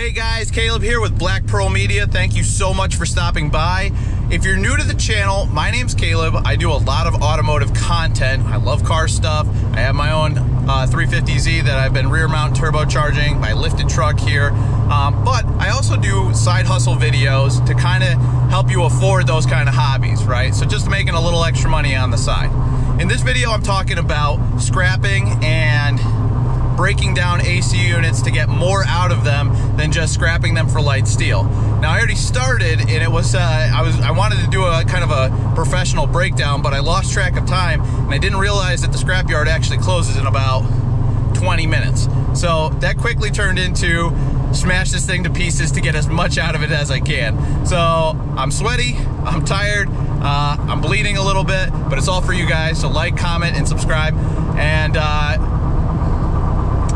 Hey guys, Caleb here with Black Pearl Media. Thank you so much for stopping by. If you're new to the channel, my name's Caleb. I do a lot of automotive content. I love car stuff. I have my own 350Z that I've been rear mount turbocharging, my lifted truck here. But I also do side hustle videos to kind of help you afford those kind of hobbies, right? So just making a little extra money on the side. In this video, I'm talking about scrapping and breaking down AC units to get more out of them than just scrapping them for light steel. Now I already started, and it was I wanted to do a kind of a professional breakdown, but I lost track of time and I didn't realize that the scrapyard actually closes in about 20 minutes. So that quickly turned into smash this thing to pieces to get as much out of it as I can. So I'm sweaty, I'm tired, I'm bleeding a little bit, but it's all for you guys. So like, comment, and subscribe, and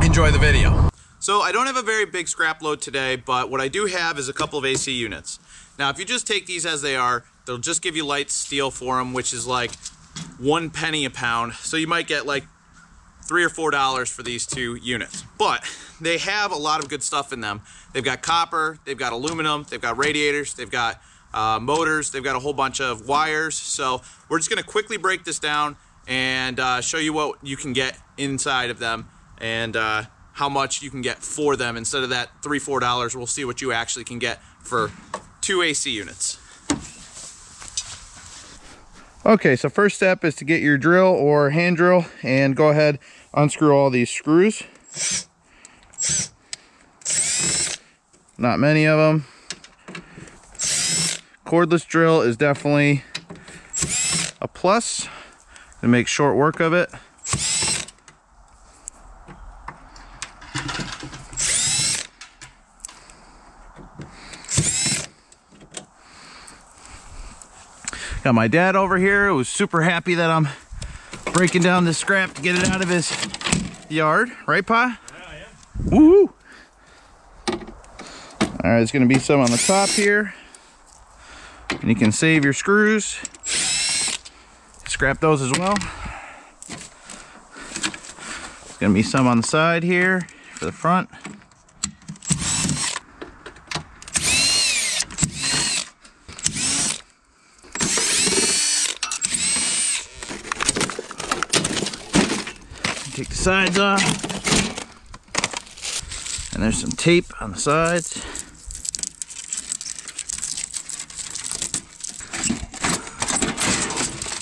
enjoy the video. So I don't have a very big scrap load today, but what I do have is a couple of AC units. Now if you just take these as they are, they'll just give you light steel for them, which is like 1 penny a pound. So you might get like $3 or $4 for these two units. But they have a lot of good stuff in them. They've got copper, they've got aluminum, they've got radiators, they've got motors, they've got a whole bunch of wires. So we're just gonna quickly break this down and show you what you can get inside of them, and how much you can get for them. Instead of that $3 or $4, we'll see what you actually can get for 2 AC units. Okay, so first step is to get your drill or hand drill and go ahead, unscrew all these screws. Not many of them. Cordless drill is definitely a plus to make short work of it. Got my dad over here who's super happy that I'm breaking down this scrap to get it out of his yard. Right, Pa? Yeah, I am. Woohoo! Alright, there's going to be some on the top here. And you can save your screws. Scrap those as well. There's going to be some on the side here for the front. Take the sides off, and there's some tape on the sides.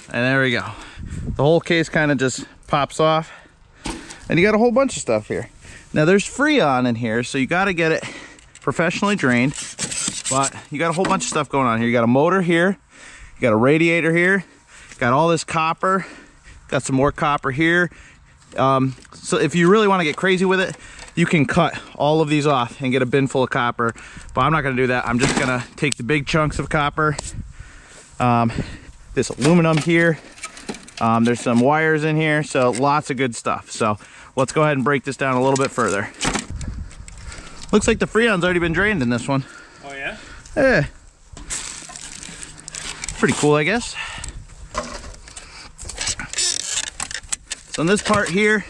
And there we go. The whole case kind of just pops off, and you got a whole bunch of stuff here. Now there's Freon in here, so you got to get it professionally drained, but you got a whole bunch of stuff going on here. You got a motor here, you got a radiator here, got all this copper, got some more copper here. So if you really want to get crazy with it, you can cut all of these off and get a bin full of copper, but I'm not going to do that. I'm just going to take the big chunks of copper, this aluminum here, there's some wires in here, so lots of good stuff. So let's go ahead and break this down a little bit further. Looks like the Freon's already been drained in this one. Oh yeah? Yeah. Pretty cool, I guess. So on this part here,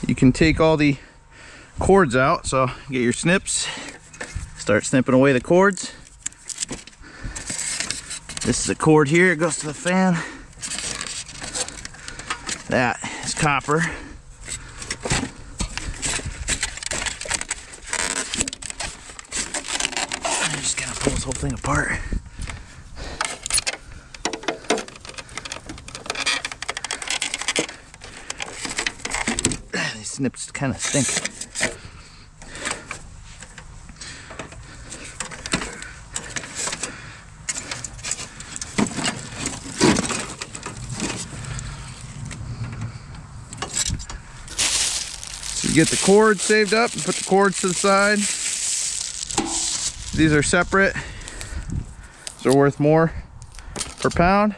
you can take all the cords out. So get your snips, start snipping away the cords. This is a cord here, it goes to the fan. That is copper. I'm just gonna pull this whole thing apart. Snips kind of stink. So you get the cords saved up and put the cords to the side. These are separate. These are worth more per pound.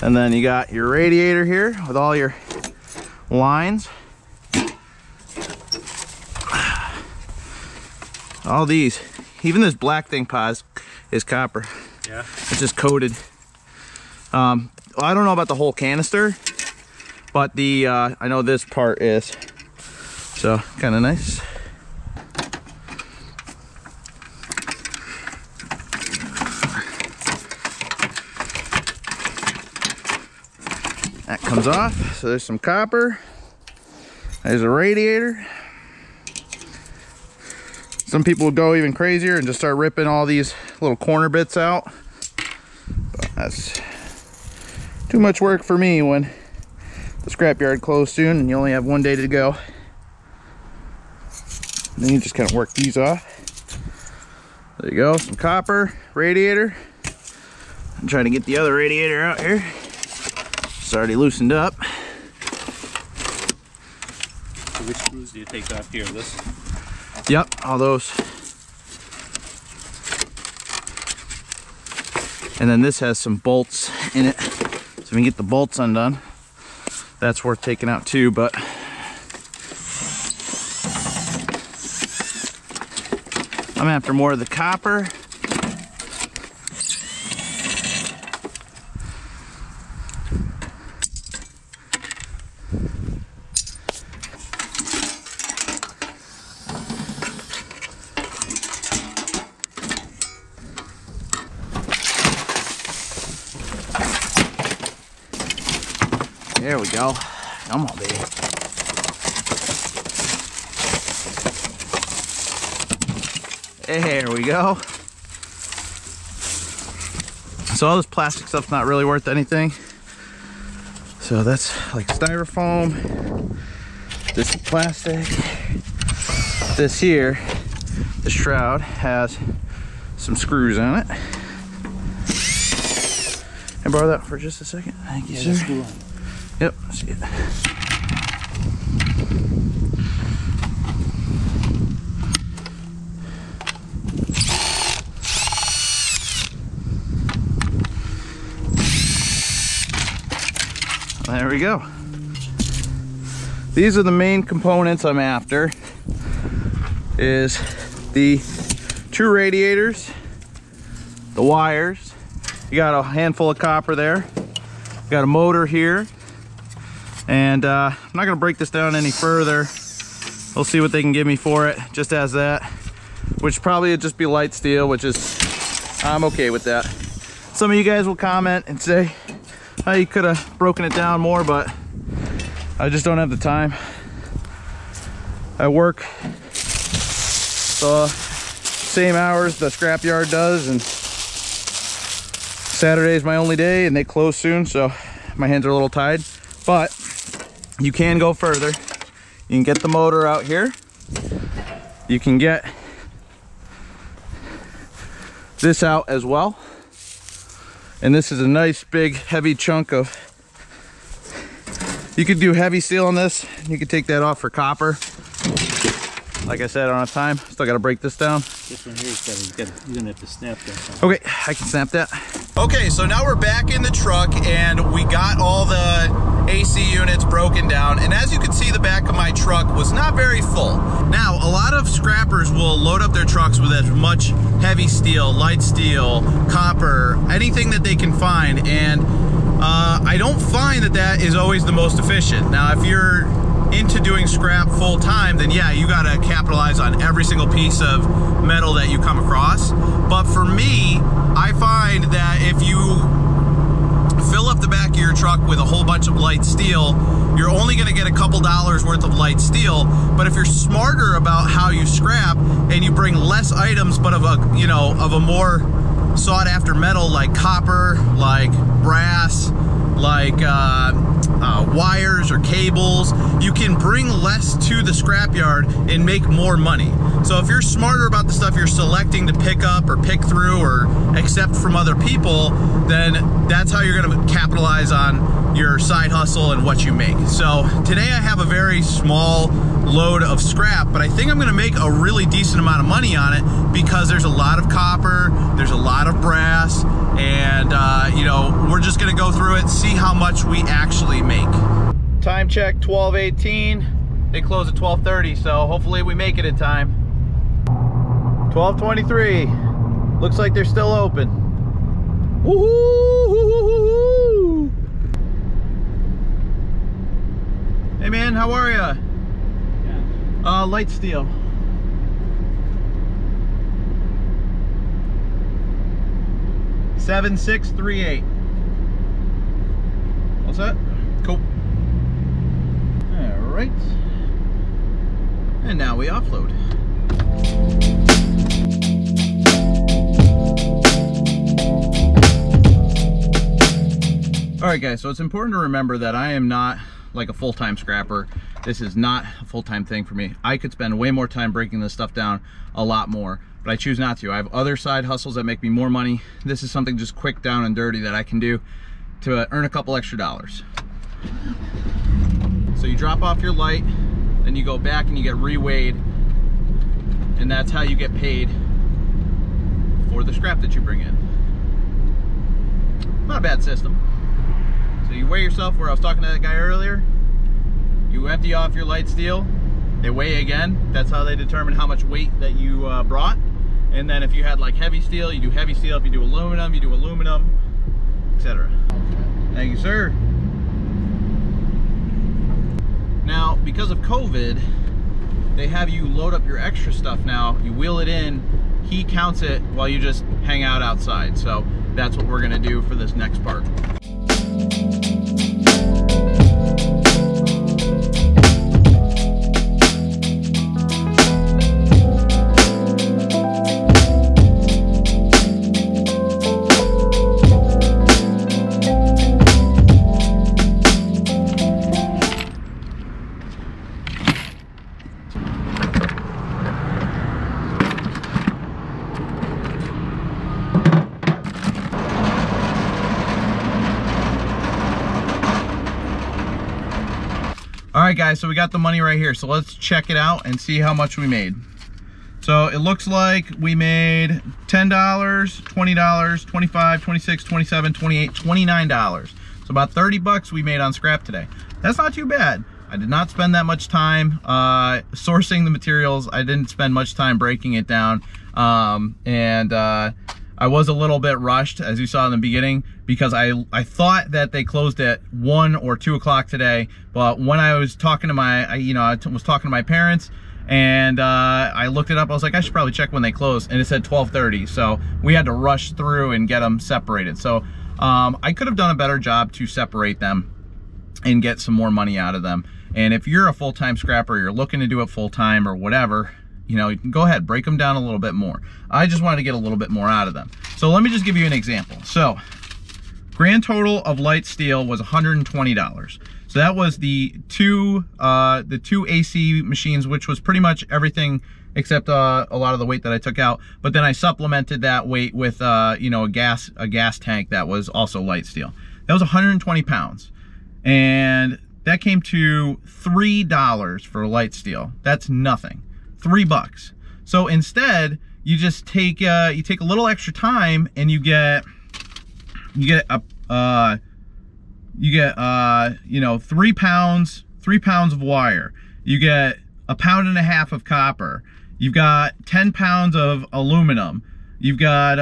And then you got your radiator here with all your lines. All these, even this black thing, is copper. Yeah. It's just coated. I don't know about the whole canister, but the I know this part is, so kind of nice. That comes off. So there's some copper. There's a radiator. Some people would go even crazier and just start ripping all these little corner bits out. But that's too much work for me when the scrapyard closed soon and you only have one day to go. And then you just kind of work these off. There you go, some copper, radiator. I'm trying to get the other radiator out here. It's already loosened up. So which screws do you take off here? This? Yep, all those. And then this has some bolts in it. So we can get the bolts undone. That's worth taking out too, but I'm after more of the copper. There we go. Come on, baby. There we go. So all this plastic stuff's not really worth anything. So that's like styrofoam. This is plastic. This here, the shroud, has some screws on it. Can I borrow that for just a second? Thank you, sir. Yep, see it. There we go. These are the main components I'm after. Is the two radiators, the wires. You got a handful of copper there. You got a motor here. And I'm not gonna break this down any further. We'll see what they can give me for it, just as that, which probably would just be light steel, which is, I'm okay with that. Some of you guys will comment and say, oh, you could have broken it down more, but I just don't have the time. I work the same hours the scrapyard does, and Saturday is my only day and they close soon, so my hands are a little tied. But you can go further. You can get the motor out here. You can get this out as well. And this is a nice big heavy chunk of, you could do heavy steel on this. You could take that off for copper. Like I said, I don't have time. Still got to break this down. This one here is you're gonna have to snap that. Okay, I can snap that. Okay, so now we're back in the truck and we got all the AC units broken down. And as you can see, the back of my truck was not very full. Now, a lot of scrappers will load up their trucks with as much heavy steel, light steel, copper, anything that they can find. And I don't find that that is always the most efficient. Now, if you're into doing scrap full time, then yeah, you gotta capitalize on every single piece of metal that you come across. But for me, I find that if you fill up the back of your truck with a whole bunch of light steel, you're only gonna get a couple dollars worth of light steel. But if you're smarter about how you scrap and you bring less items, but of a, you know, of a more sought after metal like copper, like brass, like wires or cables, you can bring less to the scrapyard and make more money. So if you're smarter about the stuff you're selecting to pick up or pick through or accept from other people, then that's how you're gonna capitalize on your side hustle and what you make. So today I have a very small load of scrap, but I think I'm gonna make a really decent amount of money on it because there's a lot of copper, there's a lot of brass, and you know, we're just gonna go through it, see how much we actually make. Time check, 12:18. They close at 12:30, so hopefully we make it in time. 12:23. Looks like they're still open. Woohoo! how are ya? Yeah. Light steel. $7,638. What's that? Cool. All right. And now we offload. All right, guys, so it's important to remember that I am not like a full-time scrapper. This is not a full-time thing for me. I could spend way more time breaking this stuff down, a lot more, but I choose not to. I have other side hustles that make me more money. This is something just quick, down and dirty that I can do to earn a couple extra dollars. So you drop off your light, then you go back and you get reweighed, and that's how you get paid for the scrap that you bring in. Not a bad system. So you weigh yourself, where I was talking to that guy earlier, you empty off your light steel, they weigh again. That's how they determine how much weight that you brought. And then if you had like heavy steel, you do heavy steel. If you do aluminum, you do aluminum, etc. Thank you, sir. Now, because of COVID, they have you load up your extra stuff now. You wheel it in, he counts it while you just hang out outside. So that's what we're gonna do for this next part. All right, guys, so we got the money right here. So let's check it out and see how much we made. So it looks like we made $10, $20, $25, $26, $27, $28, $29. So about 30 bucks we made on scrap today. That's not too bad. I did not spend that much time sourcing the materials. I didn't spend much time breaking it down. I was a little bit rushed, as you saw in the beginning, because I thought that they closed at 1 or 2 o'clock today. But when I was talking to my, I was talking to my parents, and I looked it up. I was like, I should probably check when they closed, and it said 12:30. So we had to rush through and get them separated. So I could have done a better job to separate them and get some more money out of them. And if you're a full-time scrapper, you're looking to do it full-time or whatever, you can go ahead, break them down a little bit more. I just wanted to get a little bit more out of them. So let me just give you an example. So grand total of light steel was $120. So that was the two AC machines, which was pretty much everything except a lot of the weight that I took out. But then I supplemented that weight with a gas tank that was also light steel. That was 120 pounds. And that came to $3 for light steel. That's nothing. $3. So instead, you just take a little extra time, and you get 3 pounds of wire. You get 1.5 pounds of copper. You've got 10 pounds of aluminum. You've got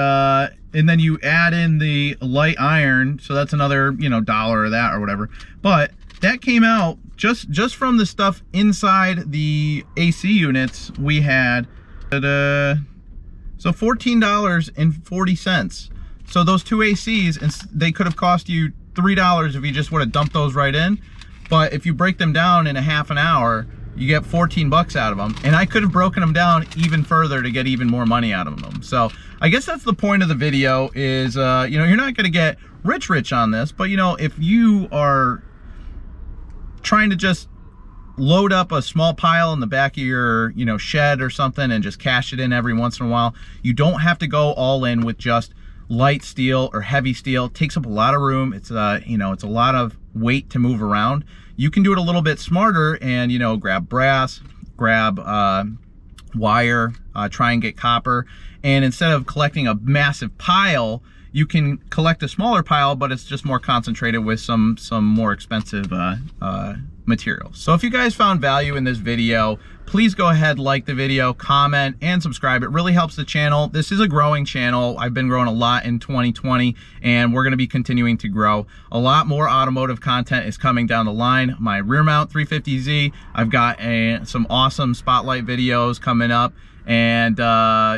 and then you add in the light iron, so that's another $1 of that or whatever. But that came out just from the stuff inside the AC units. We had so $14.40. So those two ACs, they could have cost you $3 if you just would have dumped those right in. But if you break them down in a half an hour, you get 14 bucks out of them. And I could have broken them down even further to get even more money out of them. So I guess that's the point of the video is, you're not gonna get rich on this, but if you are trying to just load up a small pile in the back of your shed or something and just cash it in every once in a while, you don't have to go all in with just light steel or heavy steel. It takes up a lot of room. It's it's a lot of weight to move around. You can do it a little bit smarter and grab brass, grab wire, try and get copper, and instead of collecting a massive pile, you can collect a smaller pile, but it's just more concentrated with some more expensive materials. So if you guys found value in this video, please go ahead, like the video, comment, and subscribe. It really helps the channel. This is a growing channel. I've been growing a lot in 2020, and we're gonna be continuing to grow. A lot more automotive content is coming down the line. My rear mount 350Z, I've got some awesome spotlight videos coming up, and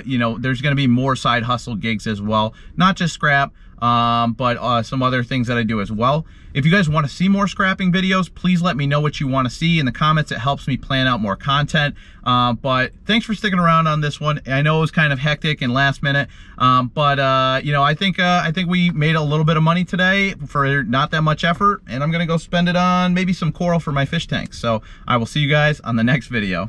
you know, there's gonna be more side hustle gigs as well. Not just scrap, but some other things that I do as well. If you guys want to see more scrapping videos, please let me know what you want to see in the comments. It helps me plan out more content. But thanks for sticking around on this one. I know it was kind of hectic and last minute, but you know, I think we made a little bit of money today for not that much effort, and I'm gonna go spend it on maybe some coral for my fish tanks. So I will see you guys on the next video.